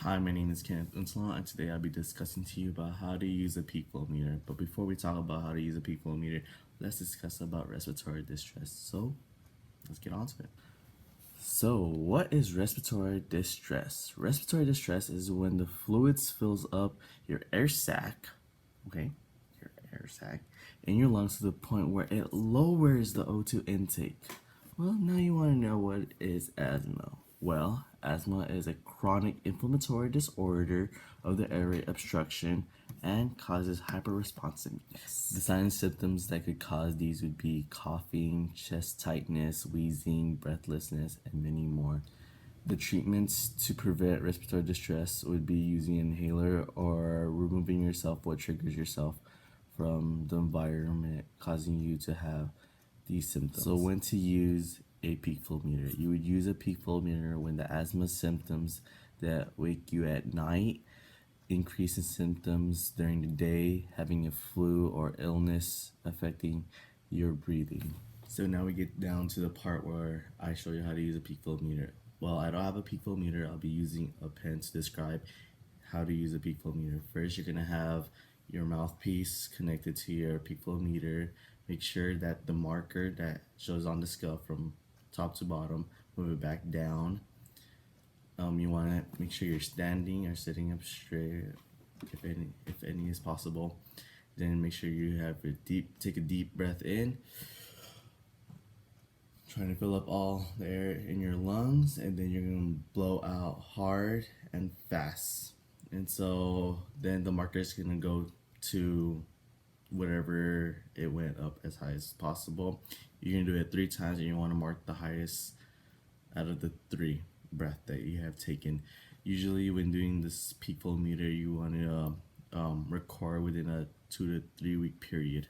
Hi, my name is Kenneth Unsalon, and today I'll be discussing to you about how to use a peak flow meter. But before we talk about how to use a peak flow meter, let's discuss about respiratory distress. So, let's get on to it. So, what is respiratory distress? Respiratory distress is when the fluids fills up your air sac, okay, your air sac, in your lungs to the point where it lowers the O2 intake. Well, now you want to know what is asthma. Well, asthma is a chronic inflammatory disorder of the airway obstruction and causes hyperresponsiveness. The signs and symptoms that could cause these would be coughing, chest tightness, wheezing, breathlessness, and many more. The treatments to prevent respiratory distress would be using an inhaler or removing yourself what triggers yourself from the environment causing you to have these symptoms. So when to use a peak flow meter? You would use a peak flow meter when the asthma symptoms that wake you at night, increase in symptoms during the day, having a flu or illness affecting your breathing. So now we get down to the part where I show you how to use a peak flow meter. Well, I don't have a peak flow meter. I'll be using a pen to describe how to use a peak flow meter. First, you're gonna have your mouthpiece connected to your peak flow meter. Make sure that the marker that shows on the scale from top to bottom, move it back down. You want to make sure you're standing or sitting up straight, if any is possible. Then make sure you have take a deep breath in, trying to fill up all the air in your lungs, and then you're gonna blow out hard and fast. And so then the marker is gonna go to whatever it went up as high as possible. You're gonna do it 3 times, and you want to mark the highest out of the 3 breath that you have taken. Usually, when doing this peak flow meter, you want to record within a 2 to 3 week period.